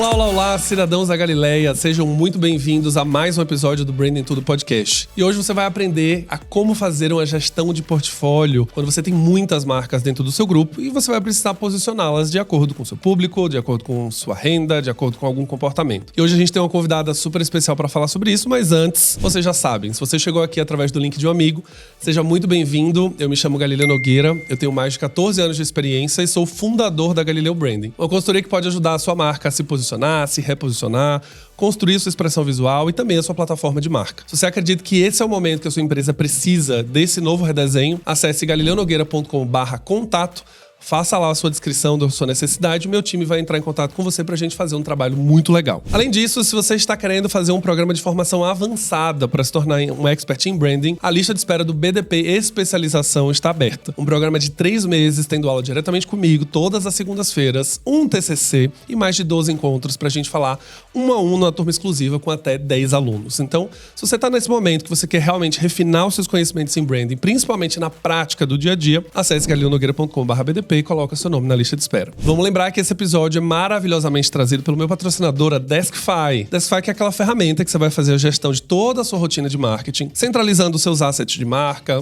Olá, cidadãos da Galileia. Sejam muito bem-vindos a mais um episódio do Branding Tudo Podcast. E hoje você vai aprender a como fazer uma gestão de portfólio quando você tem muitas marcas dentro do seu grupo e você vai precisar posicioná-las de acordo com o seu público, de acordo com sua renda, de acordo com algum comportamento. E hoje a gente tem uma convidada super especial para falar sobre isso, mas antes, vocês já sabem, se você chegou aqui através do link de um amigo, seja muito bem-vindo. Eu me chamo Galileu Nogueira, eu tenho mais de 14 anos de experiência e sou fundador da Galileu Branding, uma consultoria que pode ajudar a sua marca a se posicionar, se reposicionar, construir sua expressão visual e também a sua plataforma de marca. Se você acredita que esse é o momento que a sua empresa precisa desse novo redesenho, acesse galileunogueira.com/contato. Faça lá a sua descrição da sua necessidade e meu time vai entrar em contato com você pra gente fazer um trabalho muito legal. Além disso, se você está querendo fazer um programa de formação avançada para se tornar um expert em branding, a lista de espera do BDP Especialização está aberta. Um programa de 3 meses, tendo aula diretamente comigo todas as segundas-feiras, um TCC e mais de 12 encontros pra gente falar um a um numa turma exclusiva com até 10 alunos. Então, se você está nesse momento que você quer realmente refinar os seus conhecimentos em branding, principalmente na prática do dia a dia, acesse galileunogueira.com/BDP e coloca seu nome na lista de espera. Vamos lembrar que esse episódio é maravilhosamente trazido pelo meu patrocinador, a Deskify. Deskify que é aquela ferramenta que você vai fazer a gestão de toda a sua rotina de marketing, centralizando os seus assets de marca,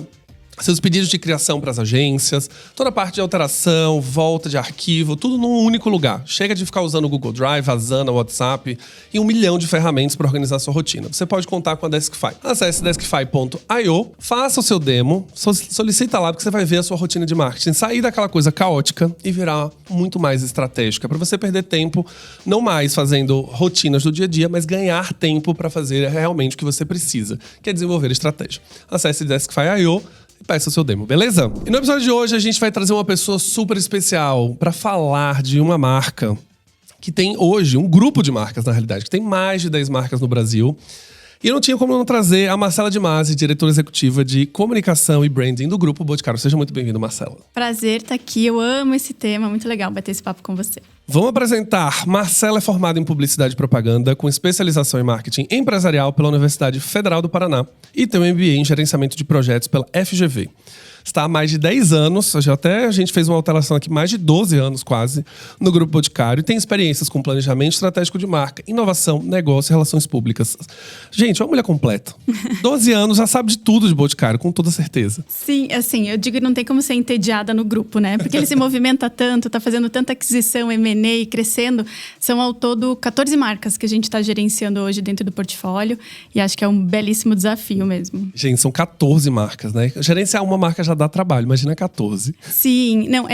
seus pedidos de criação para as agências, toda a parte de alteração, volta de arquivo, tudo num único lugar. Chega de ficar usando o Google Drive, Asana, WhatsApp e 1 milhão de ferramentas para organizar a sua rotina. Você pode contar com a Deskify. Acesse deskify.io, faça o seu demo, solicita lá porque você vai ver a sua rotina de marketing sair daquela coisa caótica e virar muito mais estratégica, para você perder tempo, não mais fazendo rotinas do dia a dia, mas ganhar tempo para fazer realmente o que você precisa, que é desenvolver estratégia. Acesse Deskify.io e peça o seu demo, beleza? E no episódio de hoje a gente vai trazer uma pessoa super especial para falar de uma marca que tem hoje, um grupo de marcas na realidade, que tem mais de 10 marcas no Brasil. E eu não tinha como não trazer a Marcela de Masi, diretora executiva de comunicação e branding do Grupo Boticário. Seja muito bem-vindo, Marcela. Prazer estar aqui, eu amo esse tema, muito legal bater esse papo com você. Vamos apresentar. Marcela é formada em Publicidade e Propaganda, com especialização em Marketing Empresarial pela Universidade Federal do Paraná e tem um MBA em Gerenciamento de Projetos pela FGV. Está há mais de 10 anos, a gente fez uma alteração aqui, mais de 12 anos quase, no Grupo Boticário. E tem experiências com planejamento estratégico de marca, inovação, negócio e relações públicas. Gente, é uma mulher completa. 12 anos, já sabe de tudo de Boticário, com toda certeza. Sim, assim, eu digo que não tem como ser entediada no grupo, né? Porque ele se movimenta tanto, tá fazendo tanta aquisição, M&A, crescendo. São ao todo 14 marcas que a gente está gerenciando hoje dentro do portfólio. E acho que é um belíssimo desafio mesmo. Gente, são 14 marcas, né? Gerenciar uma marca já dá trabalho, imagina 14. Sim, não,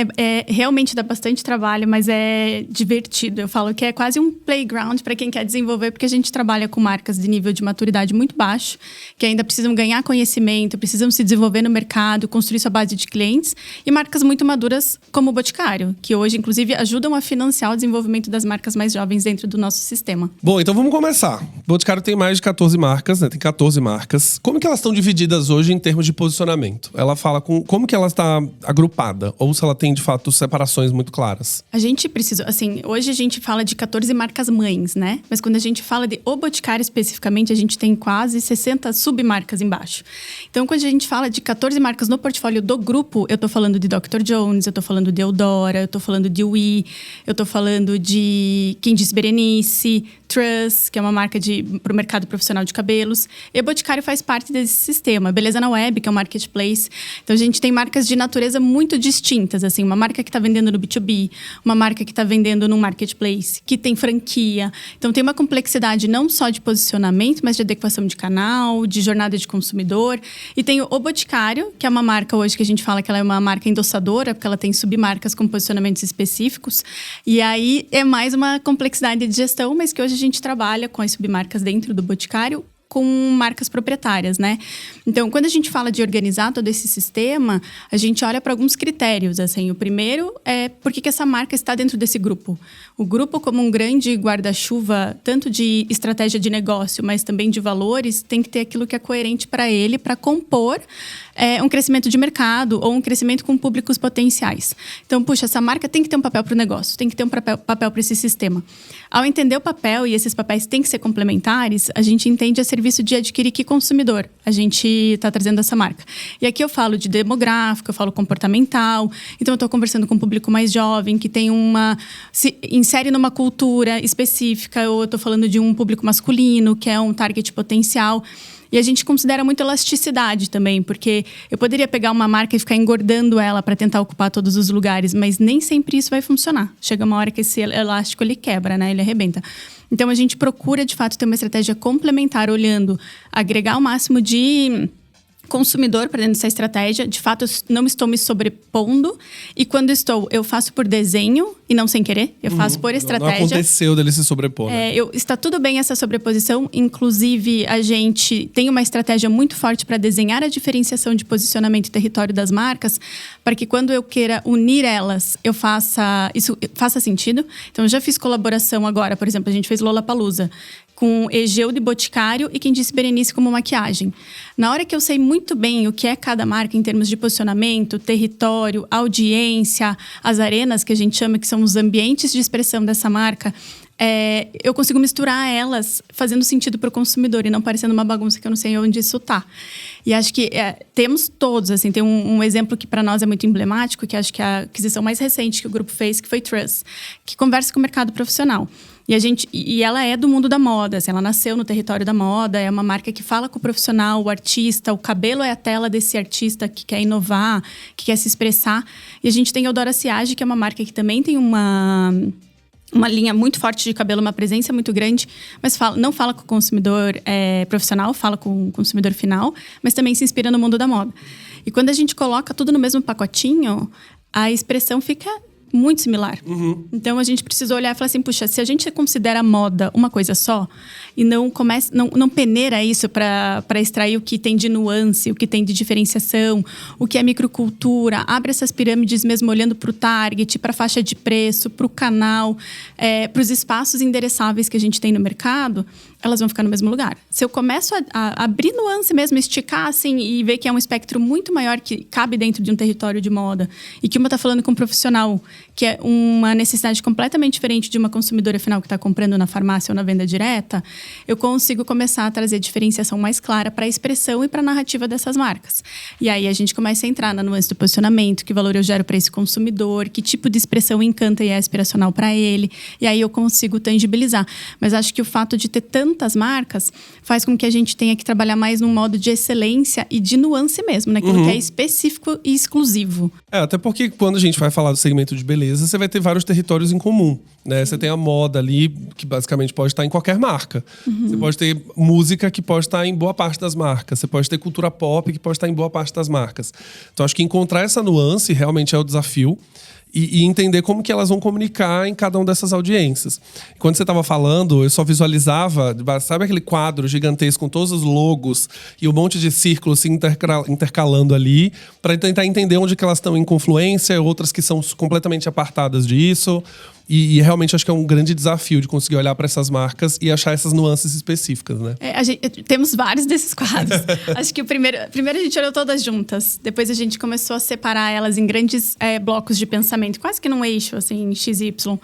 realmente dá bastante trabalho, mas é divertido. Eu falo que é quase um playground para quem quer desenvolver, porque a gente trabalha com marcas de nível de maturidade muito baixo, que ainda precisam ganhar conhecimento, precisam se desenvolver no mercado, construir sua base de clientes, e marcas muito maduras como o Boticário, que hoje, inclusive, ajudam a financiar o desenvolvimento das marcas mais jovens dentro do nosso sistema. Bom, então vamos começar. O Boticário tem mais de 14 marcas, né? Tem 14 marcas. Como que elas estão divididas hoje em termos de posicionamento? Ela fala como que ela está agrupada? Ou se ela tem, de fato, separações muito claras? A gente precisa, assim, hoje a gente fala de 14 marcas mães, né? Mas quando a gente fala de O Boticário especificamente, a gente tem quase 60 submarcas embaixo. Então, quando a gente fala de 14 marcas no portfólio do grupo, eu tô falando de Dr. Jones, eu tô falando de Eudora, eu tô falando de Oui, eu tô falando de Quem Disse Berenice, Truss, que é uma marca para o mercado profissional de cabelos. E o Boticário faz parte desse sistema. Beleza na Web, que é um marketplace. Então, a gente tem marcas de natureza muito distintas, assim, uma marca que está vendendo no B2B, uma marca que está vendendo no marketplace, que tem franquia. Então, tem uma complexidade não só de posicionamento, mas de adequação de canal, de jornada de consumidor. E tem o Boticário, que é uma marca hoje que a gente fala que ela é uma marca endossadora, porque ela tem submarcas com posicionamentos específicos. E aí, é mais uma complexidade de gestão, mas que hoje a gente trabalha com as submarcas dentro do Boticário, com marcas proprietárias, né? Então, quando a gente fala de organizar todo esse sistema, a gente olha para alguns critérios, assim. O primeiro é por que essa marca está dentro desse grupo. O grupo, como um grande guarda-chuva, tanto de estratégia de negócio, mas também de valores, tem que ter aquilo que é coerente para ele, para compor um crescimento de mercado ou um crescimento com públicos potenciais. Então, puxa, essa marca tem que ter um papel para o negócio, tem que ter um papel para esse sistema. Ao entender o papel, e esses papéis têm que ser complementares, a gente entende a serviço de adquirir que consumidor a gente está trazendo essa marca. E aqui eu falo de demográfico, eu falo comportamental. Então, eu estou conversando com um público mais jovem, que tem se insere numa cultura específica, ou eu estou falando de um público masculino, que é um target potencial. E a gente considera muito elasticidade também, porque eu poderia pegar uma marca e ficar engordando ela para tentar ocupar todos os lugares, mas nem sempre isso vai funcionar. Chega uma hora que esse elástico ele quebra, né? Ele arrebenta. Então, a gente procura, de fato, ter uma estratégia complementar, olhando, agregar o máximo de consumidor para dentro dessa estratégia. De fato, eu não estou me sobrepondo. E quando estou, eu faço por desenho e não sem querer. Eu faço por estratégia. Não aconteceu dele se sobrepor, né? Está tudo bem essa sobreposição. Inclusive, a gente tem uma estratégia muito forte para desenhar a diferenciação de posicionamento e território das marcas, para que quando eu queira unir elas, isso faça sentido. Então, eu já fiz colaboração agora. Por exemplo, a gente fez Lollapalooza com Egeu de Boticário e Quem Disse Berenice como maquiagem. Na hora que eu sei muito bem o que é cada marca em termos de posicionamento, território, audiência, as arenas que a gente chama, que são os ambientes de expressão dessa marca, eu consigo misturar elas fazendo sentido para o consumidor e não parecendo uma bagunça que eu não sei onde isso está. E acho que temos todos, assim, tem um exemplo que para nós é muito emblemático, que acho que é a aquisição mais recente que o grupo fez, que foi Trust, que conversa com o mercado profissional. E ela é do mundo da moda, assim, ela nasceu no território da moda, é uma marca que fala com o profissional, o artista, o cabelo é a tela desse artista que quer inovar, que quer se expressar. E a gente tem a Eudora Siage, que é uma marca que também tem uma linha muito forte de cabelo, uma presença muito grande, mas não fala com o consumidor profissional, fala com o consumidor final, mas também se inspira no mundo da moda. E quando a gente coloca tudo no mesmo pacotinho, a expressão fica muito similar. Então, a gente precisa olhar e falar assim, puxa, se a gente considera a moda uma coisa só e não peneira isso para extrair o que tem de nuance, o que tem de diferenciação, o que é microcultura, abre essas pirâmides mesmo olhando para o target, para a faixa de preço, para o canal, para os espaços endereçáveis que a gente tem no mercado, elas vão ficar no mesmo lugar. Se eu começo a abrir nuance mesmo, esticar assim e ver que é um espectro muito maior que cabe dentro de um território de moda e que uma está falando com um profissional, que é uma necessidade completamente diferente de uma consumidora final que está comprando na farmácia ou na venda direta, eu consigo começar a trazer diferenciação mais clara para a expressão e para a narrativa dessas marcas. E aí a gente começa a entrar na nuance do posicionamento, que valor eu gero para esse consumidor, que tipo de expressão encanta e é aspiracional para ele. E aí eu consigo tangibilizar. Mas acho que o fato de ter tantas marcas faz com que a gente tenha que trabalhar mais num modo de excelência e de nuance mesmo, né? Aquilo que é específico e exclusivo. Até porque quando a gente vai falar do segmento de beleza, você vai ter vários territórios em comum, né? Você tem a moda ali, que basicamente pode estar em qualquer marca. Você pode ter música, que pode estar em boa parte das marcas. Você pode ter cultura pop, que pode estar em boa parte das marcas. Então, acho que encontrar essa nuance realmente é o desafio. E entender como que elas vão comunicar em cada uma dessas audiências. Quando você estava falando, eu só visualizava, sabe aquele quadro gigantesco com todos os logos e um monte de círculos se intercalando ali, para tentar entender onde que elas estão em confluência, outras que são completamente apartadas disso. E realmente acho que é um grande desafio de conseguir olhar para essas marcas e achar essas nuances específicas, né? Temos vários desses quadros. Acho que primeiro a gente olhou todas juntas. Depois a gente começou a separar elas em grandes blocos de pensamento, quase que num eixo, assim, XY. Sim.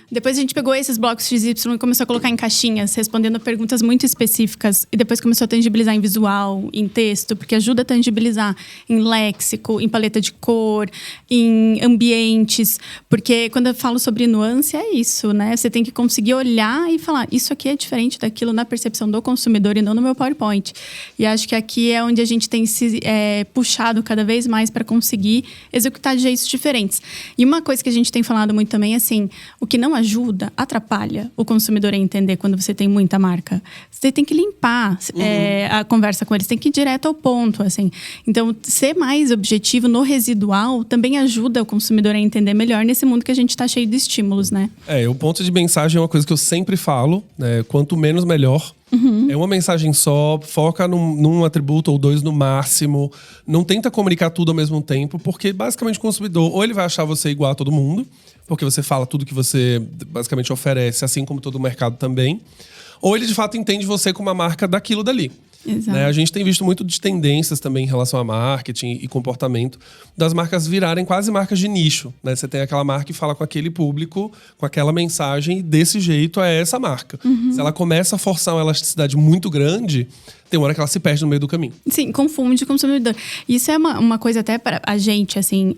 Depois a gente pegou esses blocos XY e começou a colocar em caixinhas, respondendo perguntas muito específicas. E depois começou a tangibilizar em visual, em texto, porque ajuda a tangibilizar em léxico, em paleta de cor, em ambientes. Porque quando eu falo sobre nuance, é isso, né? Você tem que conseguir olhar e falar, isso aqui é diferente daquilo na percepção do consumidor e não no meu PowerPoint. E acho que aqui é onde a gente tem se puxado cada vez mais para conseguir executar de jeitos diferentes. E uma coisa que a gente tem falado muito também é assim, o que não ajuda, atrapalha o consumidor a entender quando você tem muita marca. Você tem que limpar a conversa com eles, tem que ir direto ao ponto, assim. Então, ser mais objetivo no residual também ajuda o consumidor a entender melhor nesse mundo que a gente está cheio de estímulos, né? O ponto de mensagem é uma coisa que eu sempre falo, né? Quanto menos, melhor. É uma mensagem só, foca num atributo ou dois no máximo. Não tenta comunicar tudo ao mesmo tempo, porque basicamente o consumidor, ou ele vai achar você igual a todo mundo, porque você fala tudo que você basicamente oferece, assim como todo o mercado também, ou ele de fato entende você como uma marca daquilo dali. Exato. Né? A gente tem visto muito de tendências também em relação a marketing e comportamento das marcas virarem quase marcas de nicho. Né? Você tem aquela marca que fala com aquele público, com aquela mensagem, e desse jeito é essa marca. Se ela começa a forçar uma elasticidade muito grande, tem uma hora que ela se perde no meio do caminho. Sim, confunde o consumidor. Isso é uma coisa até para a gente, assim,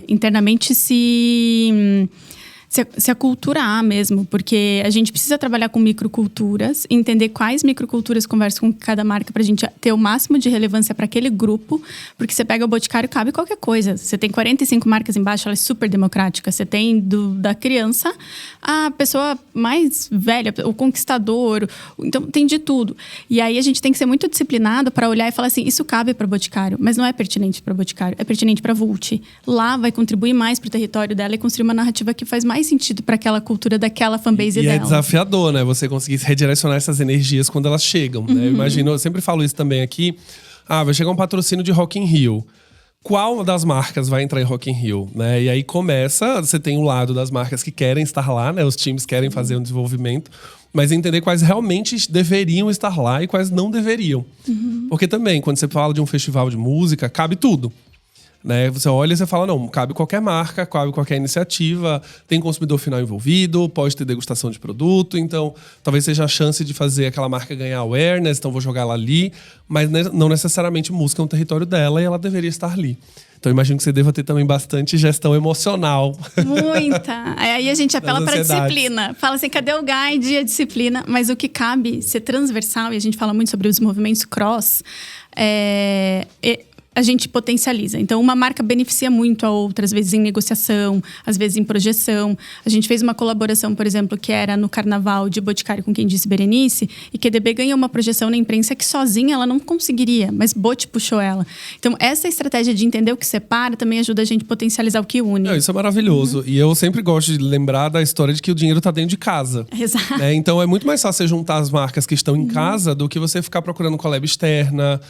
internamente se aculturar mesmo, porque a gente precisa trabalhar com microculturas, entender quais microculturas conversam com cada marca pra gente ter o máximo de relevância para aquele grupo, porque você pega o Boticário, cabe qualquer coisa. Você tem 45 marcas embaixo, ela é super democrática. Você tem da criança a pessoa mais velha, o conquistador, então tem de tudo. E aí a gente tem que ser muito disciplinado para olhar e falar assim, isso cabe para Boticário, mas não é pertinente para Boticário, é pertinente para Vult. Lá vai contribuir mais pro território dela e construir uma narrativa que faz mais sentido para aquela cultura daquela fanbase dela. E é desafiador, né? Você conseguir redirecionar essas energias quando elas chegam. Né? Eu imagino, eu sempre falo isso também aqui. Vai chegar um patrocínio de Rock in Rio. Qual das marcas vai entrar em Rock in Rio? Né? E aí começa, você tem o lado das marcas que querem estar lá, né? Os times querem fazer um desenvolvimento, mas entender quais realmente deveriam estar lá e quais não deveriam. Porque também, quando você fala de um festival de música, cabe tudo. Né? Você olha e você fala, não, cabe qualquer marca, cabe qualquer iniciativa, tem consumidor final envolvido, pode ter degustação de produto, então talvez seja a chance de fazer aquela marca ganhar awareness, então vou jogar ela ali, mas não necessariamente música é um território dela e ela deveria estar ali. Então, imagino que você deva ter também bastante gestão emocional. Muita. Aí a gente apela para a disciplina. Fala assim, cadê o guide e a disciplina? Mas o que cabe ser transversal, e a gente fala muito sobre os movimentos cross, a gente potencializa. Então, uma marca beneficia muito a outra, às vezes em negociação, às vezes em projeção. A gente fez uma colaboração, por exemplo, que era no Carnaval de Boticário com Quem Disse Berenice, e QDB ganhou uma projeção na imprensa que sozinha ela não conseguiria, mas Bot puxou ela. Então, essa estratégia de entender o que separa também ajuda a gente a potencializar o que une. Isso é maravilhoso. E eu sempre gosto de lembrar da história de que o dinheiro está dentro de casa. Exato. Né? Então, é muito mais fácil você juntar as marcas que estão em casa do que você ficar procurando collab externa.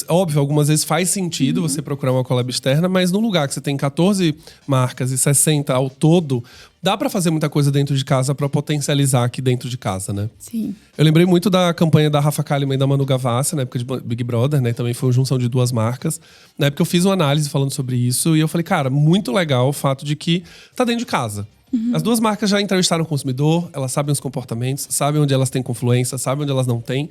Óbvio, algumas vezes faz sentido você procurar uma collab externa, mas num lugar que você tem 14 marcas e 60 ao todo, dá pra fazer muita coisa dentro de casa pra potencializar aqui dentro de casa, né? Sim. Eu lembrei muito da campanha da Rafa Kalimann e da Manu Gavassi, na época de Big Brother, né? Também foi uma junção de duas marcas. Na época eu fiz uma análise falando sobre isso e eu falei, cara, muito legal o fato de que tá dentro de casa. As duas marcas já entrevistaram o consumidor, elas sabem os comportamentos, sabem onde elas têm confluência, sabem onde elas não têm.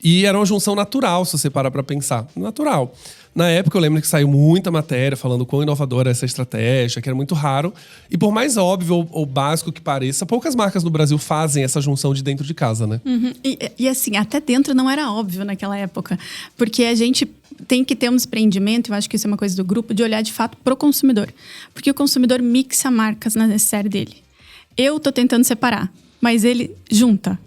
E era uma junção natural, se você parar pra pensar. Natural. Na época, eu lembro que saiu muita matéria falando quão inovadora é essa estratégia, que era muito raro. E por mais óbvio ou básico que pareça, poucas marcas no Brasil fazem essa junção de dentro de casa, né? E assim, até dentro não era óbvio naquela época. Porque a gente tem que ter um desprendimento, eu acho que isso é uma coisa do grupo, de olhar de fato pro consumidor. Porque o consumidor mixa marcas na necessaire dele. Eu tô tentando separar, mas ele junta.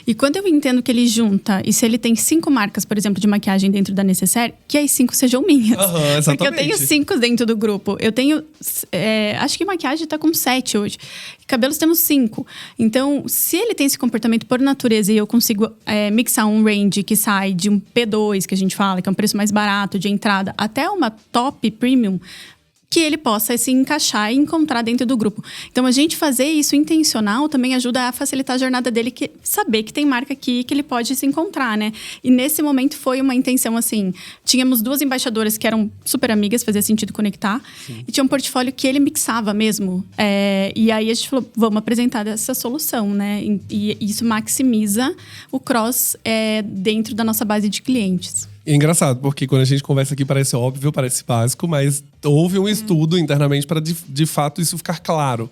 E quando eu entendo que ele junta, e se ele tem 5 marcas, por exemplo, de maquiagem dentro da necessaire, que as 5 sejam minhas. Exatamente. Porque eu tenho 5 dentro do grupo. Eu tenho, acho que maquiagem tá com 7 hoje. Cabelos temos 5. Então, se ele tem esse comportamento por natureza e eu consigo mixar um range que sai de um P2, que a gente fala, que é um preço mais barato de entrada, até uma top premium, que ele possa se encaixar e encontrar dentro do grupo. Então, a gente fazer isso intencional também ajuda a facilitar a jornada dele, saber que tem marca aqui que ele pode se encontrar, né? E nesse momento foi uma intenção assim, tínhamos 2 embaixadoras que eram super amigas, fazia sentido conectar, Sim. E tinha um portfólio que ele mixava mesmo. E aí a gente falou, vamos apresentar essa solução, né? E isso maximiza o cross dentro da nossa base de clientes. É engraçado, porque quando a gente conversa aqui parece óbvio, parece básico, mas houve um estudo internamente para de fato isso ficar claro.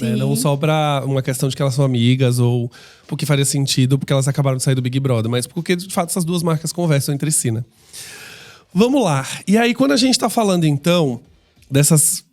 Né? Não só para uma questão de que elas são amigas ou porque faria sentido, porque elas acabaram de sair do Big Brother, mas porque de fato essas duas marcas conversam entre si, né? Vamos lá. E aí, quando a gente tá falando então dessas...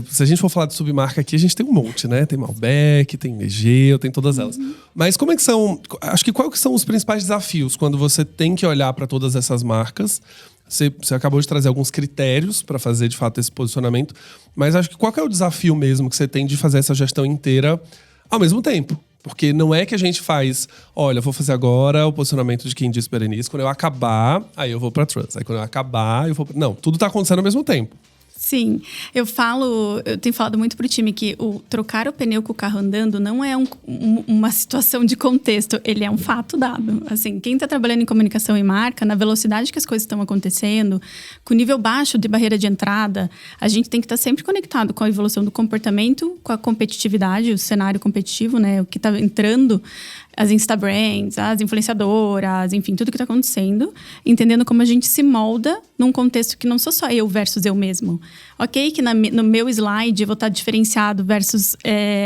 Se a gente for falar de submarca aqui, a gente tem um monte, né? Tem Malbec, tem Egeu, tem todas elas. Mas como é que são... Acho que quais que são os principais desafios quando você tem que olhar para todas essas marcas? Você acabou de trazer alguns critérios para fazer, de fato, esse posicionamento. Mas acho que qual que é o desafio mesmo que você tem de fazer essa gestão inteira ao mesmo tempo? Porque não é que a gente faz... Olha, vou fazer agora o posicionamento de Quem Disse Berenice. Quando eu acabar, aí eu vou para Trust. Aí quando eu acabar, eu vou... Não, tudo tá acontecendo ao mesmo tempo. Sim, eu tenho falado muito pro time que trocar o pneu com o carro andando não é uma situação de contexto, ele é um fato dado. Assim, quem está trabalhando em comunicação e marca, na velocidade que as coisas estão acontecendo, com o nível baixo de barreira de entrada, a gente tem que estar sempre conectado com a evolução do comportamento, com a competitividade, o cenário competitivo, né? O que está entrando, as Instabrands, as influenciadoras, enfim, tudo que está acontecendo, entendendo como a gente se molda num contexto que não sou só eu versus eu mesmo. Ok, que no meu slide eu vou estar diferenciado versus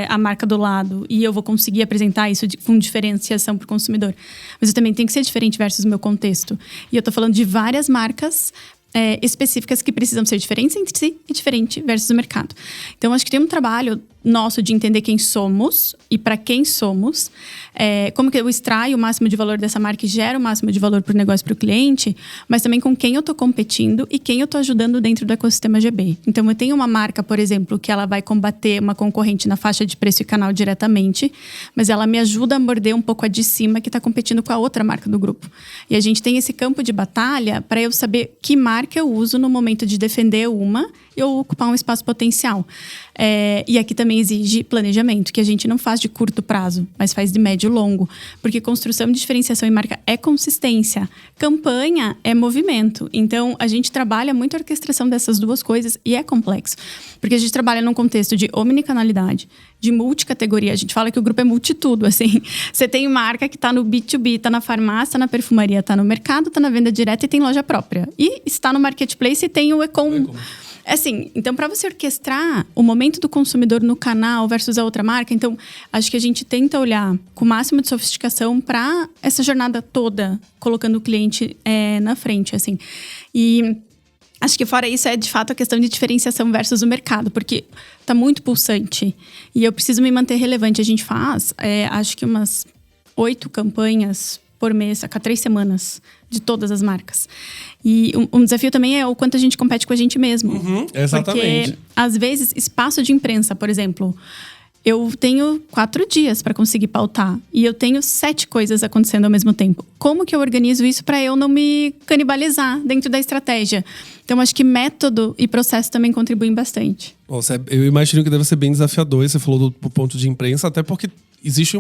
a marca do lado e eu vou conseguir apresentar isso com diferenciação para o consumidor. Mas eu também tenho que ser diferente versus o meu contexto. E eu estou falando de várias marcas específicas que precisam ser diferentes entre si e diferente versus o mercado. Então, acho que tem um trabalho nosso de entender quem somos e para quem somos, como que eu extraio o máximo de valor dessa marca e gero o máximo de valor para o negócio, para o cliente, mas também com quem eu estou competindo e quem eu estou ajudando dentro do ecossistema GB. Então, eu tenho uma marca, por exemplo, que ela vai combater uma concorrente na faixa de preço e canal diretamente, mas ela me ajuda a morder um pouco a de cima que está competindo com a outra marca do grupo. E a gente tem esse campo de batalha para eu saber que marca eu uso no momento de defender uma e eu ocupar um espaço potencial. E aqui também exige planejamento, que a gente não faz de curto prazo, mas faz de médio e longo. Porque construção de diferenciação e marca é consistência. Campanha é movimento. Então, a gente trabalha muito a orquestração dessas duas coisas e é complexo. Porque a gente trabalha num contexto de omnicanalidade, de multicategoria. A gente fala que o grupo é multitudo, assim. Você tem marca que está no B2B, está na farmácia, está na perfumaria, está no mercado, está na venda direta e tem loja própria. E está no marketplace e tem o e-com. Assim, então, para você orquestrar o momento do consumidor no canal versus a outra marca, então, acho que a gente tenta olhar com o máximo de sofisticação para essa jornada toda, colocando o cliente na frente, assim. E acho que fora isso de fato a questão de diferenciação versus o mercado, porque tá muito pulsante e eu preciso me manter relevante. A gente faz, acho que umas 8 campanhas por mês, a cada 3 semanas, de todas as marcas. E um desafio também é o quanto a gente compete com a gente mesmo. Exatamente. Porque, às vezes, espaço de imprensa, por exemplo, eu tenho 4 dias para conseguir pautar. E eu tenho 7 coisas acontecendo ao mesmo tempo. Como que eu organizo isso para eu não me canibalizar dentro da estratégia? Então, acho que método e processo também contribuem bastante. Eu imagino que deve ser bem desafiador. Você falou do ponto de imprensa, até porque existe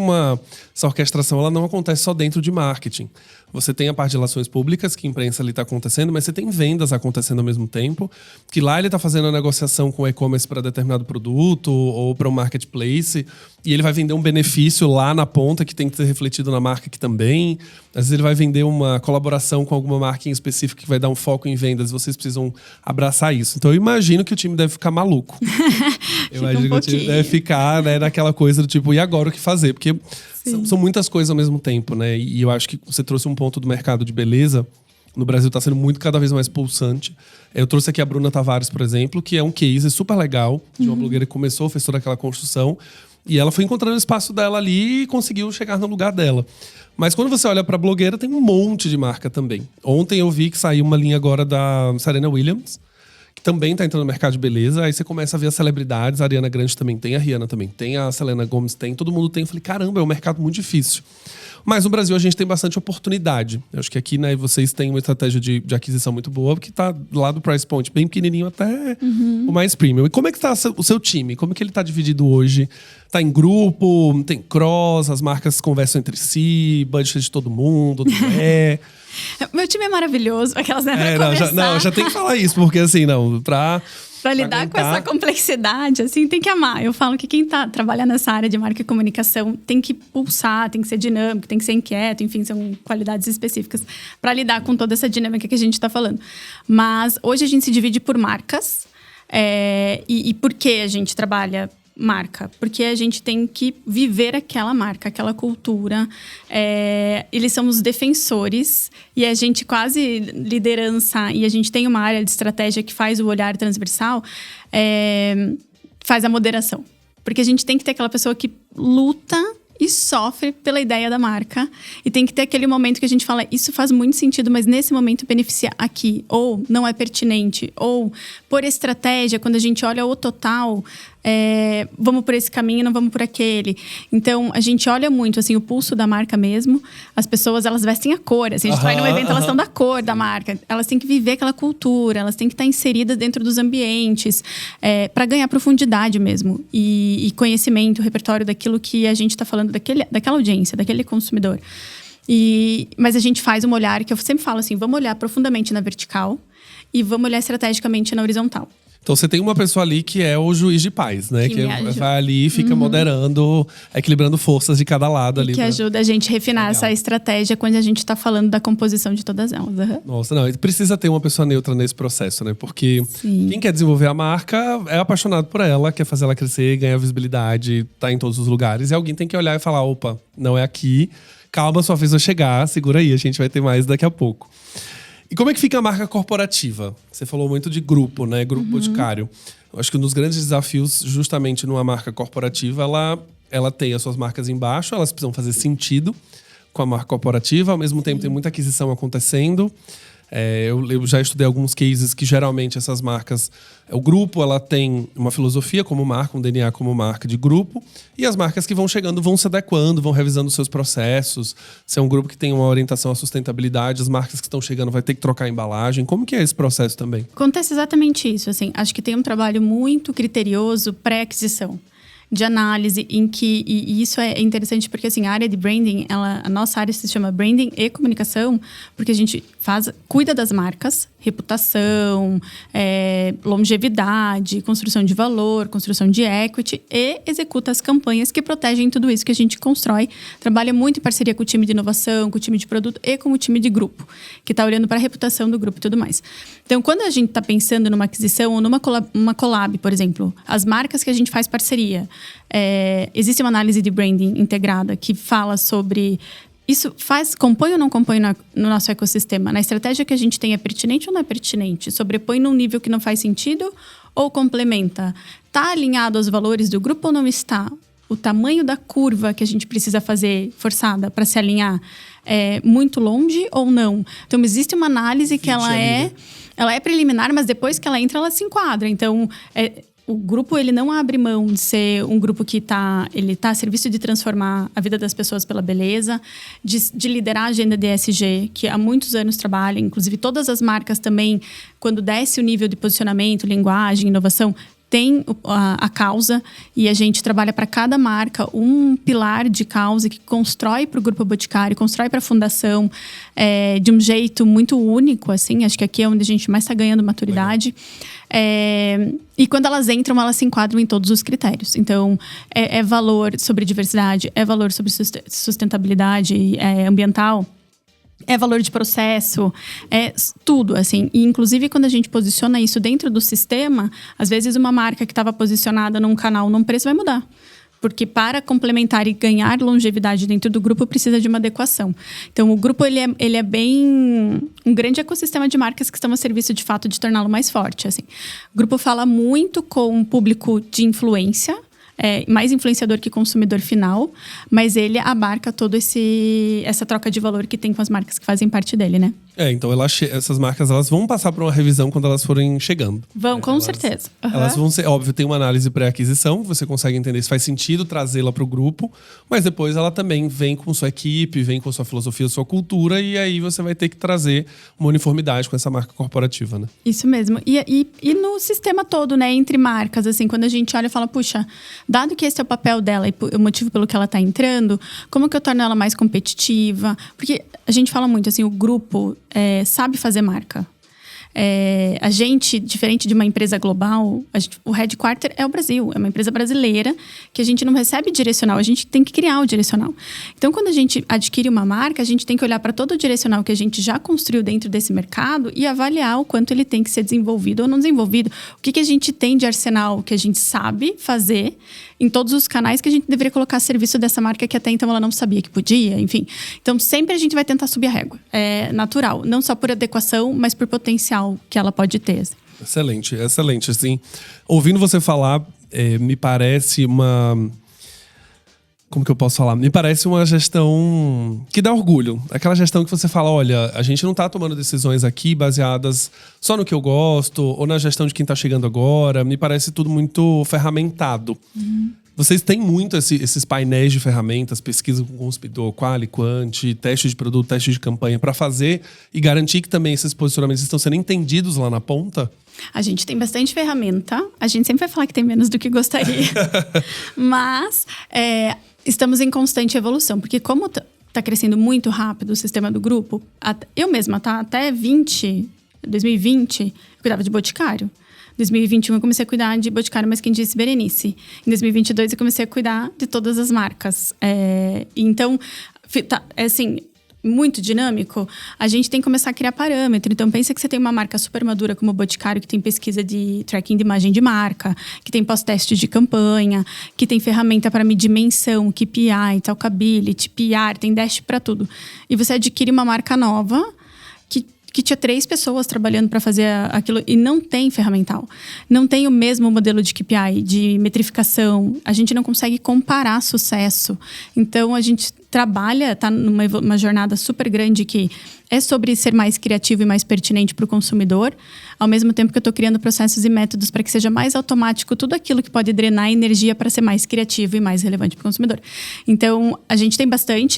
essa orquestração, ela não acontece só dentro de marketing. Você tem a parte de relações públicas, que a imprensa ali está acontecendo, mas você tem vendas acontecendo ao mesmo tempo, que lá ele está fazendo a negociação com o e-commerce para determinado produto ou para um marketplace, e ele vai vender um benefício lá na ponta que tem que ser refletido na marca aqui também. Às vezes ele vai vender uma colaboração com alguma marca em específico que vai dar um foco em vendas, e vocês precisam abraçar isso. Então eu imagino que o time deve ficar maluco. Eu imagino que o time deve ficar, né, naquela coisa do tipo, e agora o que fazer? Porque são muitas coisas ao mesmo tempo, né? E eu acho que você trouxe um ponto do mercado de beleza. No Brasil está sendo cada vez mais pulsante. Eu trouxe aqui a Bruna Tavares, por exemplo, que é um case super legal, de uma blogueira que começou, fez toda aquela construção, e ela foi encontrando o espaço dela ali e conseguiu chegar no lugar dela. Mas quando você olha para a blogueira, tem um monte de marca também. Ontem eu vi que saiu uma linha agora da Serena Williams, que também está entrando no mercado de beleza. Aí você começa a ver as celebridades, a Ariana Grande também tem, a Rihanna também tem, a Selena Gomez tem, todo mundo tem. Eu falei, caramba, é um mercado muito difícil. Mas no Brasil a gente tem bastante oportunidade. Eu acho que aqui, né, vocês têm uma estratégia de aquisição muito boa, que tá lá do price point bem pequenininho até o mais premium. E como é que tá o seu time? Como é que ele tá dividido hoje? Tá em grupo? Tem cross? As marcas conversam entre si? Budget de todo mundo? Não é? Meu time é maravilhoso. Aquelas, né, já tem que falar isso, porque assim, Pra lidar com essa complexidade, assim, tem que amar. Eu falo que quem trabalha nessa área de marca e comunicação tem que pulsar, tem que ser dinâmico, tem que ser inquieto, enfim, são qualidades específicas para lidar com toda essa dinâmica que a gente está falando. Mas hoje a gente se divide por marcas. E por que a gente trabalha marca? Porque a gente tem que viver aquela marca, aquela cultura. Eles são os defensores e a gente quase liderança, e a gente tem uma área de estratégia que faz o olhar transversal, faz a moderação. Porque a gente tem que ter aquela pessoa que luta e sofre pela ideia da marca. E tem que ter aquele momento que a gente fala, isso faz muito sentido, mas nesse momento beneficia aqui. Ou não é pertinente. Ou, por estratégia, quando a gente olha o total, vamos por esse caminho, não vamos por aquele. Então, a gente olha muito, assim, o pulso da marca mesmo. As pessoas, elas vestem a cor. Assim, a gente vai num evento, elas estão da cor da marca. Elas têm que viver aquela cultura, elas têm que estar inseridas dentro dos ambientes, para ganhar profundidade mesmo. E conhecimento, repertório daquilo que a gente está falando, daquela audiência, daquele consumidor. Mas a gente faz um olhar, que eu sempre falo assim, vamos olhar profundamente na vertical e vamos olhar estrategicamente na horizontal. Então você tem uma pessoa ali que é o juiz de paz, né? Que vai ali e fica moderando, equilibrando forças de cada lado ali. Que ajuda a gente a refinar essa estratégia quando a gente está falando da composição de todas elas. Nossa, não, precisa ter uma pessoa neutra nesse processo, né? Porque quem quer desenvolver a marca é apaixonado por ela, quer fazer ela crescer, ganhar visibilidade, tá em todos os lugares. E alguém tem que olhar e falar, opa, não é aqui. Calma, sua vez vai chegar, segura aí, a gente vai ter mais daqui a pouco. E como é que fica a marca corporativa? Você falou muito de grupo, né? Grupo Boticário. Eu acho que um dos grandes desafios, justamente numa marca corporativa, ela tem as suas marcas embaixo, elas precisam fazer sentido com a marca corporativa. Ao mesmo tempo, tem muita aquisição acontecendo. Eu já estudei alguns cases que geralmente essas marcas... O grupo, ela tem uma filosofia como marca, um DNA como marca de grupo. E as marcas que vão chegando vão se adequando, vão revisando os seus processos. Se é um grupo que tem uma orientação à sustentabilidade, as marcas que estão chegando vai ter que trocar a embalagem. Como que é esse processo também? Acontece exatamente isso. Assim, acho que tem um trabalho muito criterioso pré-aquisição, de análise, em que... E isso é interessante porque, assim, a área de branding, a nossa área se chama branding e comunicação, porque a gente cuida das marcas, reputação, longevidade, construção de valor, construção de equity e executa as campanhas que protegem tudo isso que a gente constrói. Trabalha muito em parceria com o time de inovação, com o time de produto e com o time de grupo, que está olhando para a reputação do grupo e tudo mais. Então, quando a gente está pensando numa aquisição ou numa collab, por exemplo, as marcas que a gente faz parceria, existe uma análise de branding integrada que fala sobre... Isso compõe ou não compõe no nosso ecossistema? Na estratégia que a gente tem é pertinente ou não é pertinente? Sobrepõe num nível que não faz sentido ou complementa? Está alinhado aos valores do grupo ou não está? O tamanho da curva que a gente precisa fazer forçada para se alinhar é muito longe ou não? Então, existe uma análise que ela é preliminar, mas depois que ela entra, ela se enquadra. Então, o grupo, ele não abre mão de ser um grupo que está a serviço de transformar a vida das pessoas pela beleza, de liderar a agenda de ESG, que há muitos anos trabalha. Inclusive, todas as marcas também, quando desce o nível de posicionamento, linguagem, inovação, tem a causa, e a gente trabalha para cada marca um pilar de causa que constrói para o Grupo Boticário, constrói para a fundação de um jeito muito único, assim. Acho que aqui é onde a gente mais está ganhando maturidade. E quando elas entram, elas se enquadram em todos os critérios. Então, é valor sobre diversidade, é valor sobre sustentabilidade ambiental, é valor de processo, é tudo, assim. E, inclusive, quando a gente posiciona isso dentro do sistema, às vezes uma marca que estava posicionada num canal, num preço, vai mudar. Porque para complementar e ganhar longevidade dentro do grupo, precisa de uma adequação. Então, o grupo ele é bem um grande ecossistema de marcas que estão a serviço, de fato, de torná-lo mais forte. Assim. O grupo fala muito com o público de influência, mais influenciador que consumidor final, mas ele abarca toda essa troca de valor que tem com as marcas que fazem parte dele, né? Então essas marcas elas vão passar por uma revisão quando elas forem chegando. Vão, com certeza. Uhum. Elas vão ser, óbvio, tem uma análise pré-aquisição, você consegue entender se faz sentido trazê-la para o grupo, mas depois ela também vem com sua equipe, vem com sua filosofia, sua cultura, e aí você vai ter que trazer uma uniformidade com essa marca corporativa, né? Isso mesmo. E no sistema todo, né, entre marcas, assim, quando a gente olha e fala, puxa, dado que esse é o papel dela e o motivo pelo que ela está entrando, como que eu torno ela mais competitiva? Porque a gente fala muito, assim, o grupo sabe fazer marca. A gente, diferente de uma empresa global, o headquarter é o Brasil, é uma empresa brasileira que a gente não recebe direcional, a gente tem que criar o direcional. Então, quando a gente adquire uma marca, a gente tem que olhar para todo o direcional que a gente já construiu dentro desse mercado e avaliar o quanto ele tem que ser desenvolvido ou não desenvolvido. O que a gente tem de arsenal que a gente sabe fazer em todos os canais que a gente deveria colocar a serviço dessa marca que até então ela não sabia que podia, enfim. Então, sempre a gente vai tentar subir a régua. É natural, não só por adequação, mas por potencial que ela pode ter. Assim. Excelente, excelente. Assim, ouvindo você falar, me parece como que eu posso falar? Me parece uma gestão que dá orgulho. Aquela gestão que você fala, olha, a gente não tá tomando decisões aqui baseadas só no que eu gosto ou na gestão de quem tá chegando agora. Me parece tudo muito ferramentado. Vocês têm muito esses painéis de ferramentas, pesquisa com o consumidor, quali, quanti, teste de produto, teste de campanha, para fazer e garantir que também esses posicionamentos estão sendo entendidos lá na ponta? A gente tem bastante ferramenta. A gente sempre vai falar que tem menos do que gostaria. Mas estamos em constante evolução. Porque como tá crescendo muito rápido o sistema do grupo, eu mesma, até 2020, eu cuidava de Boticário. Em 2021 eu comecei a cuidar de Boticário, mas quem disse Berenice. Em 2022 eu comecei a cuidar de todas as marcas. Então, assim, muito dinâmico, a gente tem que começar a criar parâmetro. Então, pensa que você tem uma marca super madura como o Boticário, que tem pesquisa de tracking de imagem de marca, que tem pós-teste de campanha, que tem ferramenta para medir menção, KPI, talkability, PR, tem dash para tudo. E você adquire uma marca nova que tinha 3 pessoas trabalhando para fazer aquilo e não tem ferramental. Não tem o mesmo modelo de KPI, de metrificação. A gente não consegue comparar sucesso. Então, a gente tá numa jornada super grande que é sobre ser mais criativo e mais pertinente para o consumidor, ao mesmo tempo que eu estou criando processos e métodos para que seja mais automático tudo aquilo que pode drenar energia para ser mais criativo e mais relevante para o consumidor. Então, a gente tem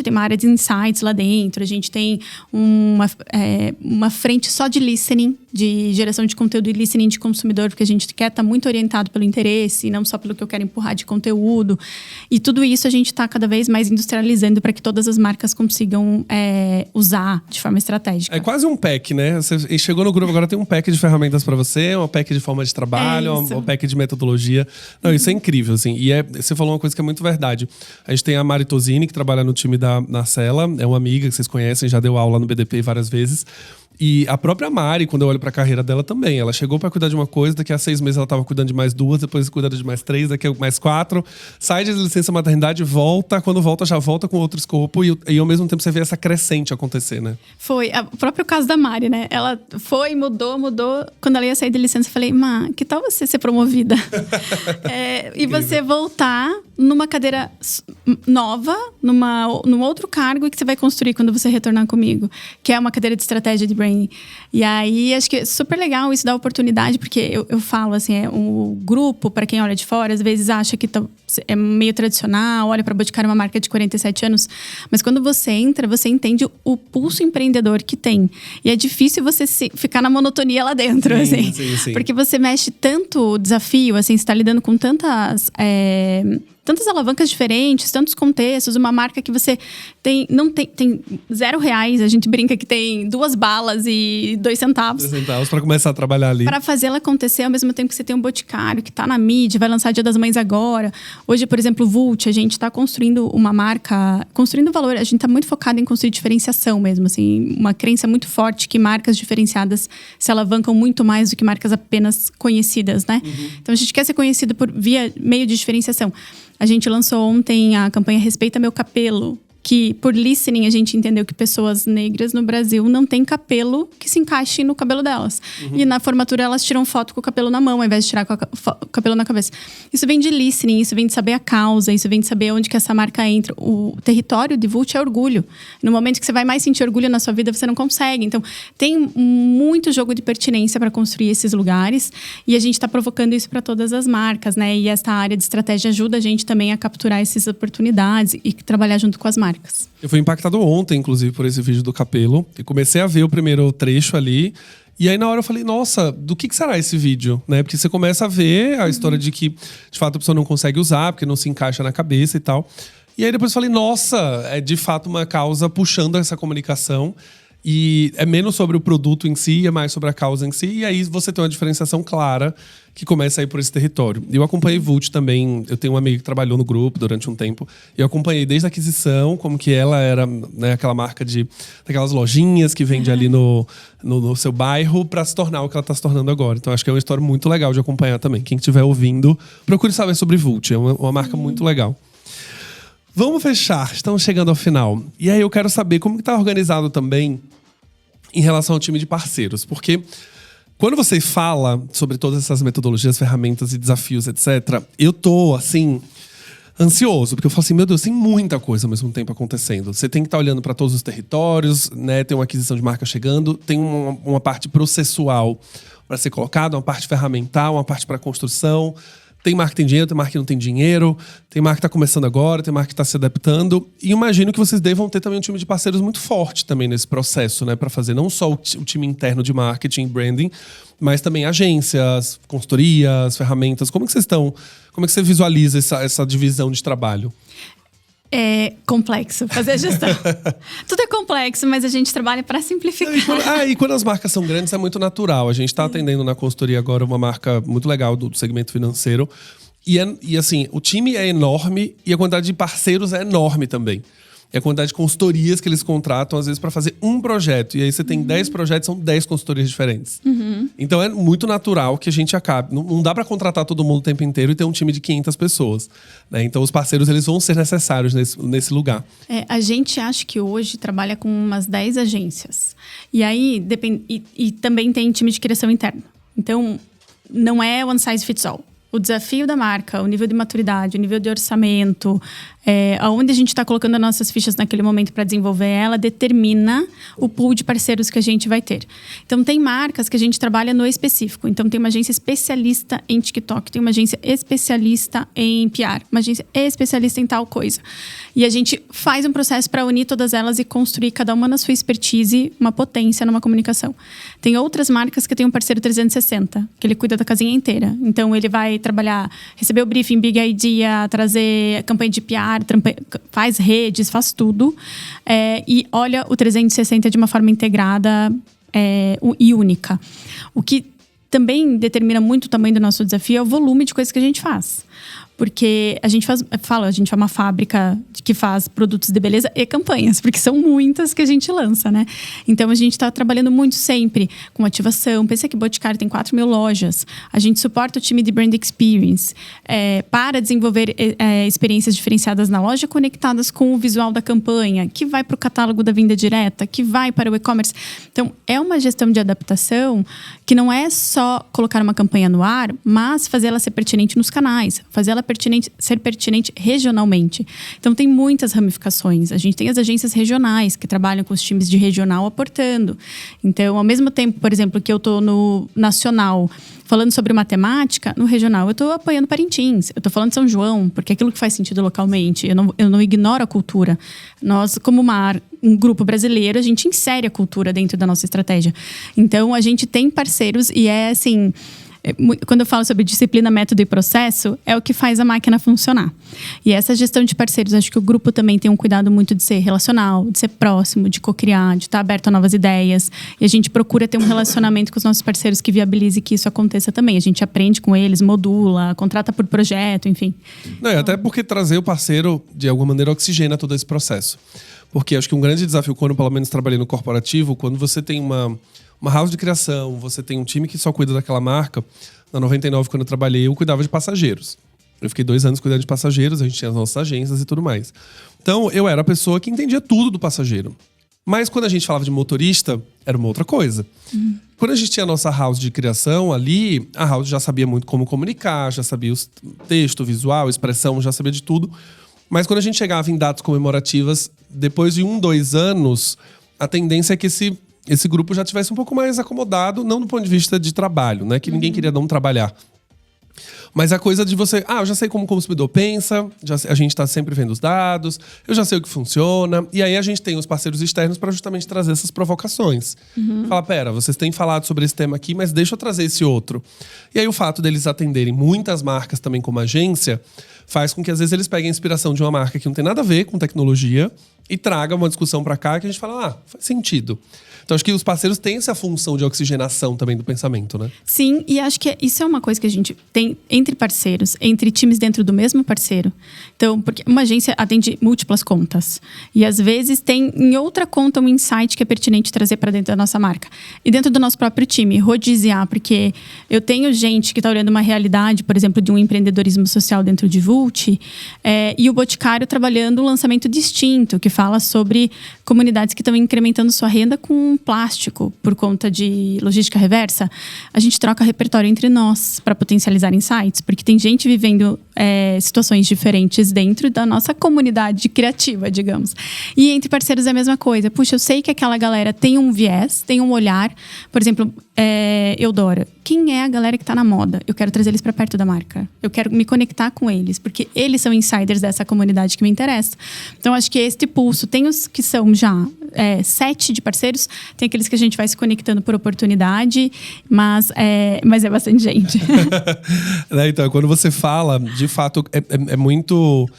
uma área de insights lá dentro, a gente tem uma frente só de listening, de geração de conteúdo e listening de consumidor, porque a gente quer estar muito orientado pelo interesse, e não só pelo que eu quero empurrar de conteúdo. E tudo isso a gente está cada vez mais industrializando para que todas as marcas consigam usar de forma estratégica. É quase um pack, né? Você chegou no grupo, agora tem um pack de ferramentas para você, um pack de forma de trabalho, um pack de metodologia. Não, isso é incrível, assim. E você falou uma coisa que é muito verdade. A gente tem a Mari Tosini, que trabalha no time da Narcela, é uma amiga que vocês conhecem, já deu aula no BDP várias vezes. E a própria Mari, quando eu olho pra carreira dela também, ela chegou pra cuidar de uma coisa, daqui a 6 meses ela tava cuidando de mais 2, depois cuidando de mais 3, daqui a mais 4, sai de licença maternidade, volta, quando volta já volta com outro escopo e ao mesmo tempo você vê essa crescente acontecer, né? Foi, o próprio caso da Mari, né? Ela foi, mudou. Quando ela ia sair de licença, eu falei, que tal você ser promovida? E você voltar numa cadeira nova, num outro cargo que você vai construir quando você retornar comigo, que é uma cadeira de estratégia de branding. E aí, acho que é super legal isso, dá oportunidade, porque eu falo assim, o grupo, para quem olha de fora, às vezes acha que é meio tradicional, olha para Boticário, uma marca de 47 anos, mas quando você entra, você entende o pulso empreendedor que tem. E é difícil você ficar na monotonia lá dentro, sim. Porque você mexe tanto desafio, assim, você tá lidando com tantas alavancas diferentes, tantos contextos, uma marca que você tem R$0, a gente brinca que tem 2 balas e 2 centavos. 2 centavos para começar a trabalhar ali. Para fazer ela acontecer ao mesmo tempo que você tem um Boticário que tá na mídia, vai lançar Dia das Mães agora. Hoje, por exemplo, o Vult, a gente tá construindo uma marca, construindo valor, a gente tá muito focado em construir diferenciação mesmo, assim, uma crença muito forte que marcas diferenciadas se alavancam muito mais do que marcas apenas conhecidas, né? Então, a gente quer ser conhecido via meio de diferenciação. A gente lançou ontem a campanha Respeita Meu Cabelo, que por listening a gente entendeu que pessoas negras no Brasil não têm cabelo que se encaixe no cabelo delas. E na formatura elas tiram foto com o cabelo na mão, ao invés de tirar com o cabelo na cabeça. Isso vem de listening, isso vem de saber a causa, isso vem de saber onde que essa marca entra. O território de Vult é orgulho. No momento que você vai mais sentir orgulho na sua vida, você não consegue. Então, tem muito jogo de pertinência para construir esses lugares e a gente está provocando isso para todas as marcas, né? E esta área de estratégia ajuda a gente também a capturar essas oportunidades e trabalhar junto com as marcas. Eu fui impactado ontem, inclusive, por esse vídeo do cabelo. E comecei a ver o primeiro trecho ali. E aí, na hora, eu falei, nossa, do que será esse vídeo? Né? Porque você começa a ver a história de que, de fato, a pessoa não consegue usar, porque não se encaixa na cabeça e tal. E aí, depois eu falei, nossa, é de fato uma causa puxando essa comunicação. E é menos sobre o produto em si, é mais sobre a causa em si. E aí você tem uma diferenciação clara que começa a ir por esse território. Eu acompanhei Vult também. Eu tenho uma amiga que trabalhou no grupo durante um tempo. Eu acompanhei desde a aquisição, como que ela era, né, aquela marca daquelas lojinhas que vende ali no seu bairro para se tornar o que ela está se tornando agora. Então acho que é uma história muito legal de acompanhar também. Quem estiver ouvindo, procure saber sobre Vult. É uma marca muito legal. Vamos fechar, estamos chegando ao final. E aí eu quero saber como que tá organizado também em relação ao time de parceiros. Porque quando você fala sobre todas essas metodologias, ferramentas e desafios, etc., eu tô, assim, ansioso, porque eu falo assim, meu Deus, tem muita coisa ao mesmo tempo acontecendo. Você tem que estar olhando para todos os territórios, né? Tem uma aquisição de marca chegando, tem uma parte processual para ser colocada, uma parte ferramental, uma parte para construção. Tem marca que tem dinheiro, tem marca que não tem dinheiro, tem marca que está começando agora, tem marca que está se adaptando. E imagino que vocês devam ter também um time de parceiros muito forte também nesse processo, né? Para fazer não só o time interno de marketing, branding, mas também agências, consultorias, ferramentas. Como que vocês estão? Como é que você visualiza essa divisão de trabalho? É complexo fazer a gestão. Tudo é complexo, mas a gente trabalha para simplificar. E quando as marcas são grandes, é muito natural. A gente está atendendo na consultoria agora uma marca muito legal do segmento financeiro. E assim, o time é enorme e a quantidade de parceiros é enorme também. E a quantidade de consultorias que eles contratam, às vezes, para fazer um projeto. E aí você tem 10 projetos, são 10 consultorias diferentes. Então é muito natural que a gente acabe. Não dá para contratar todo mundo o tempo inteiro e ter um time de 500 pessoas. Né? Então os parceiros eles vão ser necessários nesse lugar. A gente acha que hoje trabalha com umas 10 agências. E aí e também tem time de criação interna. Então não é one size fits all. O desafio da marca, o nível de maturidade, o nível de orçamento, aonde a gente está colocando as nossas fichas naquele momento para desenvolver ela, determina o pool de parceiros que a gente vai ter. Então, tem marcas que a gente trabalha no específico. Então, tem uma agência especialista em TikTok, tem uma agência especialista em PR, uma agência especialista em tal coisa. E a gente faz um processo para unir todas elas e construir, cada uma na sua expertise, uma potência numa comunicação. Tem outras marcas que tem um parceiro 360, que ele cuida da casinha inteira. Então, ele vai trabalhar, receber o briefing, big idea, trazer campanha de PR, faz redes, faz tudo. E olha o 360 de uma forma integrada e única. O que também determina muito o tamanho do nosso desafio é o volume de coisas que a gente faz. Porque a gente é uma fábrica que faz produtos de beleza e campanhas, porque são muitas que a gente lança, né? Então, a gente está trabalhando muito sempre com ativação. Pensa que Boticário tem 4.000 lojas. A gente suporta o time de Brand Experience para desenvolver experiências diferenciadas na loja, conectadas com o visual da campanha, que vai para o catálogo da venda direta, que vai para o e-commerce. Então, é uma gestão de adaptação que não é só colocar uma campanha no ar, mas fazer ela ser pertinente nos canais, fazer ela ser pertinente regionalmente. Então, tem muitas ramificações. A gente tem as agências regionais, que trabalham com os times de regional aportando. Então, ao mesmo tempo, por exemplo, que eu estou no nacional falando sobre matemática, no regional eu estou apoiando Parintins, eu estou falando de São João, porque é aquilo que faz sentido localmente. Eu não ignoro a cultura. Nós, como um grupo brasileiro, a gente insere a cultura dentro da nossa estratégia. Então, a gente tem parceiros e assim... Quando eu falo sobre disciplina, método e processo, é o que faz a máquina funcionar. E essa gestão de parceiros, acho que o grupo também tem um cuidado muito de ser relacional, de ser próximo, de co-criar, de estar aberto a novas ideias. E a gente procura ter um relacionamento com os nossos parceiros que viabilize que isso aconteça também. A gente aprende com eles, modula, contrata por projeto, enfim. Até porque trazer o parceiro, de alguma maneira, oxigena todo esse processo. Porque acho que um grande desafio, quando pelo menos trabalhei no corporativo, quando você tem uma house de criação, você tem um time que só cuida daquela marca. Na 99, quando eu trabalhei, eu cuidava de passageiros. Eu fiquei 2 anos cuidando de passageiros, a gente tinha as nossas agências e tudo mais. Então, eu era a pessoa que entendia tudo do passageiro. Mas quando a gente falava de motorista, era uma outra coisa. Quando a gente tinha a nossa house de criação ali, a house já sabia muito como comunicar, já sabia os texto, visual, expressão, já sabia de tudo. Mas quando a gente chegava em datas comemorativas, depois de 1, 2 anos, a tendência é que esse grupo já tivesse um pouco mais acomodado, não do ponto de vista de trabalho, né? Que ninguém queria não trabalhar. Mas a coisa de você... eu já sei como o consumidor pensa, a gente está sempre vendo os dados, eu já sei o que funciona. E aí a gente tem os parceiros externos para justamente trazer essas provocações. Fala, pera, vocês têm falado sobre esse tema aqui, mas deixa eu trazer esse outro. E aí o fato deles atenderem muitas marcas também como agência faz com que às vezes eles peguem a inspiração de uma marca que não tem nada a ver com tecnologia e traga uma discussão para cá que a gente fala, faz sentido. Então, acho que os parceiros têm essa função de oxigenação também do pensamento, né? Sim, e acho que isso é uma coisa que a gente tem entre parceiros, entre times dentro do mesmo parceiro. Então, porque uma agência atende múltiplas contas. E, às vezes, tem em outra conta um insight que é pertinente trazer para dentro da nossa marca. E dentro do nosso próprio time, rodiziar. Porque eu tenho gente que está olhando uma realidade, por exemplo, de um empreendedorismo social dentro de VU, Cult, e o Boticário trabalhando um lançamento distinto, que fala sobre comunidades que estão incrementando sua renda com plástico por conta de logística reversa. A gente troca repertório entre nós para potencializar insights, porque tem gente vivendo situações diferentes dentro da nossa comunidade criativa, digamos. E entre parceiros é a mesma coisa. Puxa, eu sei que aquela galera tem um viés, tem um olhar. Por exemplo, Eudora. Quem é a galera que está na moda? Eu quero trazer eles para perto da marca. Eu quero me conectar com eles, porque eles são insiders dessa comunidade que me interessa. Então, acho que este pulso. Tem os que são já 7 de parceiros, tem aqueles que a gente vai se conectando por oportunidade, mas é bastante gente. Então, quando você fala, de fato, é muito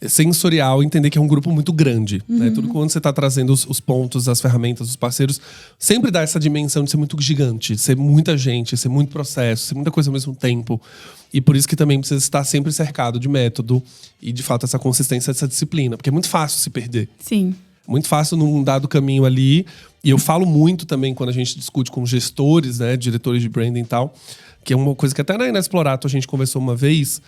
sensorial entender que é um grupo muito grande. Né? Tudo quando você está trazendo os pontos, as ferramentas, os parceiros, sempre dá essa dimensão de ser muito gigante, ser muita gente, ser muito processo, ser muita coisa ao mesmo tempo. E por isso que também precisa estar sempre cercado de método e, de fato, essa consistência, essa disciplina. Porque é muito fácil se perder. Sim. Muito fácil num dado caminho ali. E eu falo muito também quando a gente discute com gestores, né, diretores de branding e tal, que é uma coisa que até na Inexplorato a gente conversou uma vez,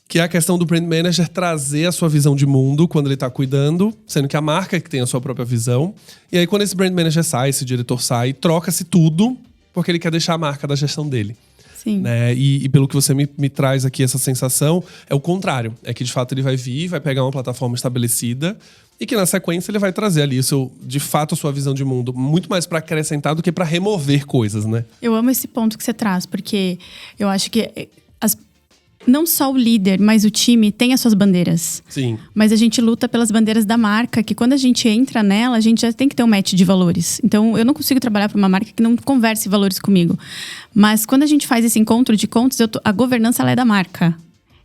que é a questão do brand manager trazer a sua visão de mundo quando ele está cuidando, sendo que a marca é que tem a sua própria visão. E aí quando esse brand manager sai, esse diretor sai, troca-se tudo, porque ele quer deixar a marca da gestão dele. Sim. Né? E pelo que você me traz aqui, essa sensação, é o contrário. É que de fato ele vai vir, vai pegar uma plataforma estabelecida e que na sequência ele vai trazer ali de fato a sua visão de mundo, muito mais para acrescentar do que para remover coisas, né? Eu amo esse ponto que você traz, porque eu acho que não só o líder, mas o time tem as suas bandeiras. Sim. Mas a gente luta pelas bandeiras da marca, que quando a gente entra nela, a gente já tem que ter um match de valores. Então, eu não consigo trabalhar para uma marca que não converse valores comigo. Mas quando a gente faz esse encontro de contos, a governança ela é da marca.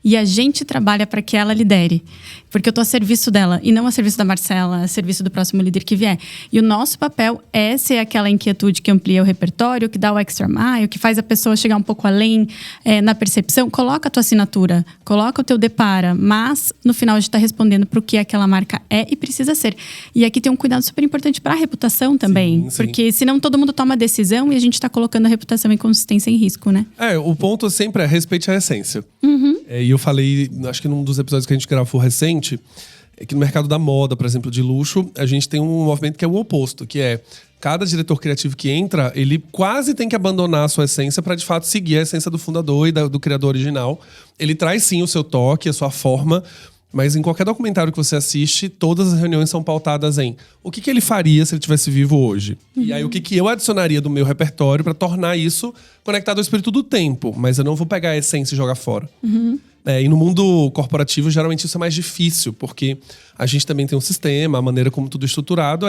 E a gente trabalha para que ela lidere. Porque eu estou a serviço dela. E não a serviço da Marcela, a serviço do próximo líder que vier. E o nosso papel é ser aquela inquietude que amplia o repertório, que dá o extra mile, que faz a pessoa chegar um pouco além na percepção. Coloca a tua assinatura, coloca o teu depara. Mas, no final, a gente está respondendo para o que aquela marca é e precisa ser. E aqui tem um cuidado super importante para a reputação também. Sim. Porque senão todo mundo toma decisão e a gente está colocando a reputação e consistência em risco, né? O ponto sempre é respeite a essência. E eu falei, acho que num dos episódios que a gente gravou recente, é que no mercado da moda, por exemplo, de luxo, a gente tem um movimento que é o oposto, que é cada diretor criativo que entra, ele quase tem que abandonar a sua essência para de fato seguir a essência do fundador e do criador original. Ele traz sim o seu toque, a sua forma, mas em qualquer documentário que você assiste, todas as reuniões são pautadas em o que ele faria se ele estivesse vivo hoje. E aí o que eu adicionaria do meu repertório para tornar isso conectado ao espírito do tempo. Mas eu não vou pegar a essência e jogar fora. E no mundo corporativo, geralmente isso é mais difícil, porque a gente também tem um sistema, a maneira como tudo é estruturado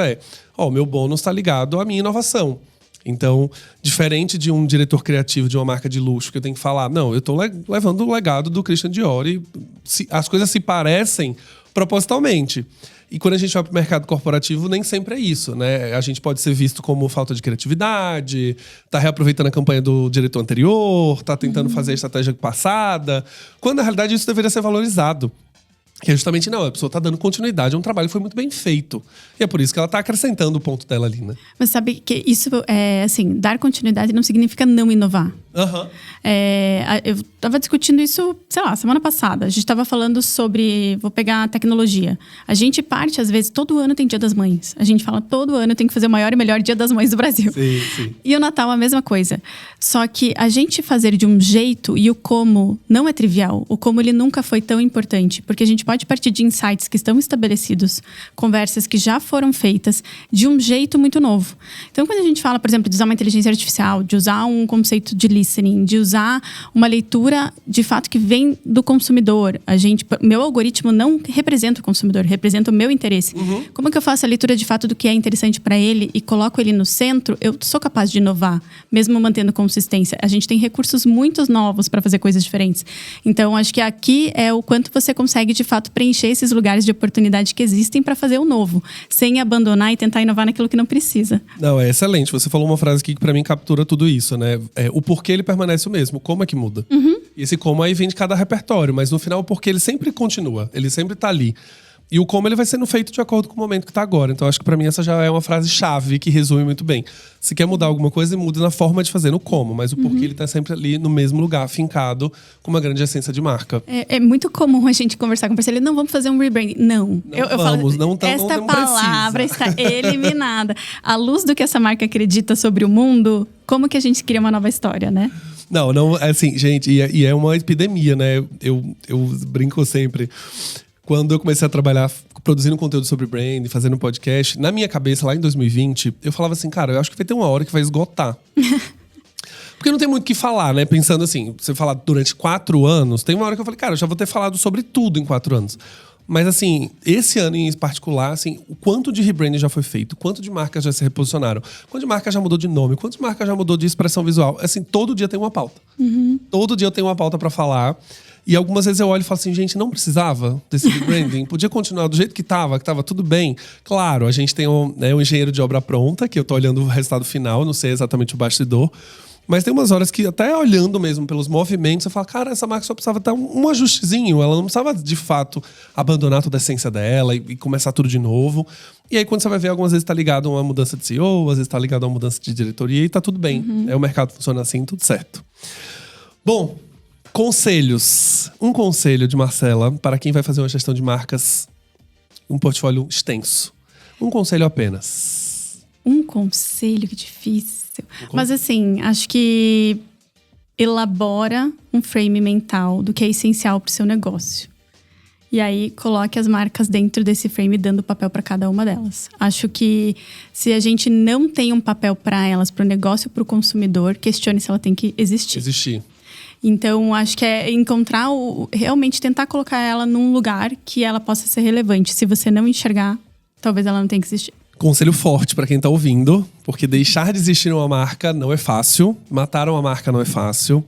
o meu bônus está ligado à minha inovação. Então, diferente de um diretor criativo de uma marca de luxo, que eu tenho que falar, não, eu estou levando o legado do Christian Dior e as coisas se parecem propositalmente. E quando a gente vai para o mercado corporativo, nem sempre é isso, né? A gente pode ser visto como falta de criatividade, tá reaproveitando a campanha do diretor anterior, tá tentando fazer a estratégia passada, quando na realidade isso deveria ser valorizado. Que é justamente, não, a pessoa tá dando continuidade a um trabalho que foi muito bem feito. E é por isso que ela tá acrescentando o ponto dela ali, né? Mas sabe que isso, assim, dar continuidade não significa não inovar. Eu tava discutindo isso, sei lá, semana passada. A gente tava falando sobre, vou pegar a tecnologia. A gente parte, às vezes, todo ano tem Dia das Mães. A gente fala, todo ano tem que fazer o maior e melhor Dia das Mães do Brasil. Sim. E o Natal a mesma coisa. Só que a gente fazer de um jeito e o como não é trivial. O como ele nunca foi tão importante. Porque a gente pode partir de insights que estão estabelecidos, conversas que já foram feitas, de um jeito muito novo. Então, quando a gente fala, por exemplo, de usar uma inteligência artificial, de usar um conceito de listening, de usar uma leitura de fato que vem do consumidor. Meu algoritmo não representa o consumidor, representa o meu interesse. Como que eu faço a leitura de fato do que é interessante para ele e coloco ele no centro? Eu sou capaz de inovar, mesmo mantendo consistência. A gente tem recursos muito novos para fazer coisas diferentes. Então, acho que aqui é o quanto você consegue de fato preencher esses lugares de oportunidade que existem para fazer o novo, sem abandonar e tentar inovar naquilo que não precisa. Não, é excelente. Você falou uma frase aqui que para mim captura tudo isso, né? O porquê ele permanece o mesmo, como é que muda. E esse como aí vem de cada repertório, mas no final o porquê ele sempre continua, ele sempre tá ali. E o como ele vai sendo feito de acordo com o momento que tá agora. Então acho que pra mim essa já é uma frase-chave que resume muito bem. Se quer mudar alguma coisa, muda na forma de fazer, no como. Mas o porquê ele tá sempre ali no mesmo lugar, fincado, com uma grande essência de marca. É muito comum a gente conversar com o parceiro, não, vamos fazer um rebranding. Não. Eu falo, esta palavra está eliminada. À luz do que essa marca acredita sobre o mundo, como que a gente cria uma nova história, né? Não, assim, gente, e é uma epidemia, né? Eu brinco sempre. Quando eu comecei a trabalhar produzindo conteúdo sobre brand, fazendo podcast, na minha cabeça, lá em 2020, eu falava assim, cara, eu acho que vai ter uma hora que vai esgotar. Porque não tem muito o que falar, né? Pensando assim, você falar durante 4 anos, tem uma hora que eu falei, cara, eu já vou ter falado sobre tudo em 4 anos. Mas assim, esse ano em particular, assim, o quanto de rebranding já foi feito, quanto de marcas já se reposicionaram, quanto de marca já mudou de nome, quanto de marca já mudou de expressão visual. Assim, todo dia tem uma pauta. Todo dia eu tenho uma pauta pra falar. E algumas vezes eu olho e falo assim, gente, não precisava desse rebranding. Podia continuar do jeito que tava tudo bem. Claro, a gente tem um engenheiro de obra pronta, que eu tô olhando o resultado final, não sei exatamente o bastidor. Mas tem umas horas que, até olhando mesmo pelos movimentos, eu falo, cara, essa marca só precisava dar um ajustezinho. Ela não precisava, de fato, abandonar toda a essência dela e começar tudo de novo. E aí, quando você vai ver, algumas vezes tá ligado a uma mudança de CEO, às vezes tá ligado a uma mudança de diretoria e tá tudo bem. O mercado funciona assim, tudo certo. Bom, conselhos. Um conselho de Marcela para quem vai fazer uma gestão de marcas, um portfólio extenso. Um conselho apenas. Um conselho, que difícil. Mas assim, acho que elabora um frame mental do que é essencial para o seu negócio. E aí, coloque as marcas dentro desse frame, dando papel para cada uma delas. Acho que se a gente não tem um papel para elas, para o negócio, para o consumidor, questione se ela tem que existir. Então, acho que é encontrar, realmente tentar colocar ela num lugar que ela possa ser relevante. Se você não enxergar, talvez ela não tenha que existir. Conselho forte para quem tá ouvindo, porque deixar de existir uma marca não é fácil. Matar uma marca não é fácil.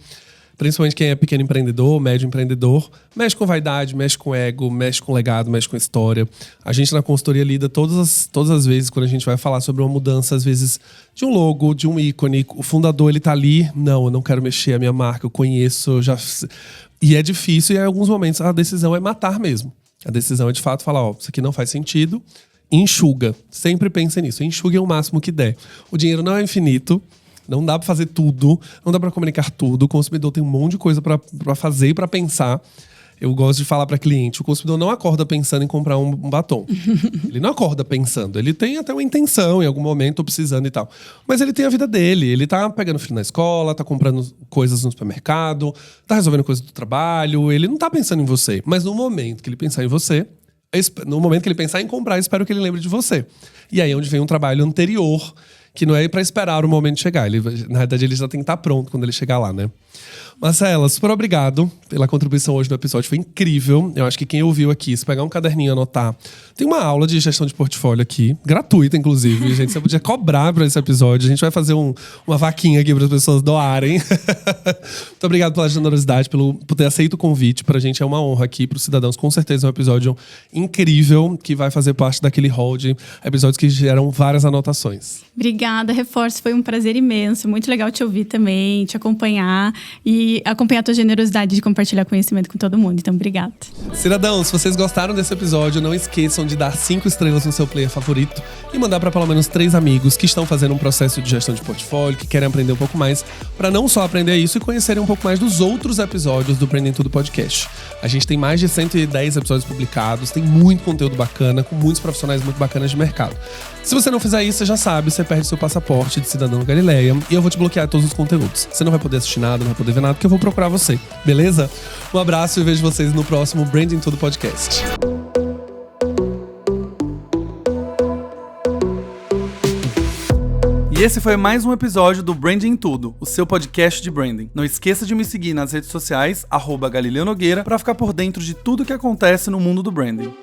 Principalmente quem é pequeno empreendedor, médio empreendedor. Mexe com vaidade, mexe com ego, mexe com legado, mexe com história. A gente na consultoria lida todas as vezes, quando a gente vai falar sobre uma mudança, às vezes, de um logo, de um ícone. O fundador, ele tá ali. Não, eu não quero mexer a minha marca, eu conheço, eu já... E é difícil, e em alguns momentos a decisão é matar mesmo. A decisão é, de fato, falar, isso aqui não faz sentido. Enxuga. Sempre pense nisso. Enxugue o máximo que der. O dinheiro não é infinito. Não dá pra fazer tudo. Não dá pra comunicar tudo. O consumidor tem um monte de coisa pra fazer e pra pensar. Eu gosto de falar pra cliente. O consumidor não acorda pensando em comprar um batom. Ele não acorda pensando. Ele tem até uma intenção em algum momento, precisando e tal. Mas ele tem a vida dele. Ele tá pegando filho na escola, tá comprando coisas no supermercado, tá resolvendo coisas do trabalho. Ele não tá pensando em você. Mas no momento que ele pensar em você, no momento que ele pensar em comprar, espero que ele lembre de você. E aí é onde vem um trabalho anterior, que não é para esperar o momento chegar. Na verdade, ele já tem que estar pronto quando ele chegar lá, né? Marcela, super obrigado pela contribuição hoje no episódio. Foi incrível. Eu acho que quem ouviu aqui, se pegar um caderninho e anotar, tem uma aula de gestão de portfólio aqui, gratuita, inclusive. Gente, você podia cobrar para esse episódio. A gente vai fazer uma vaquinha aqui para as pessoas doarem. Muito obrigado pela generosidade, por ter aceito o convite. Pra gente é uma honra aqui, para os cidadãos. Com certeza é um episódio incrível, que vai fazer parte daquele hall de episódios que geram várias anotações. Obrigada, reforço. Foi um prazer imenso. Muito legal te ouvir também, te acompanhar e acompanhar a tua generosidade de compartilhar conhecimento com todo mundo. Então, obrigada. Cidadãos, se vocês gostaram desse episódio, não esqueçam de dar 5 estrelas no seu player favorito e mandar para pelo menos 3 amigos que estão fazendo um processo de gestão de portfólio, que querem aprender um pouco mais, para não só aprender isso e conhecerem um pouco mais dos outros episódios do Branding Tudo Podcast. A gente tem mais de 110 episódios publicados, tem muito conteúdo bacana, com muitos profissionais muito bacanas de mercado. Se você não fizer isso, você já sabe, você perde seu passaporte de cidadão da Galileia e eu vou te bloquear todos os conteúdos. Você não vai poder assistir nada, não vai poder ver nada, porque eu vou procurar você, beleza? Um abraço e vejo vocês no próximo Branding Tudo Podcast. E esse foi mais um episódio do Branding Tudo, o seu podcast de branding. Não esqueça de me seguir nas redes sociais, @Galileu Nogueira, para ficar por dentro de tudo que acontece no mundo do branding.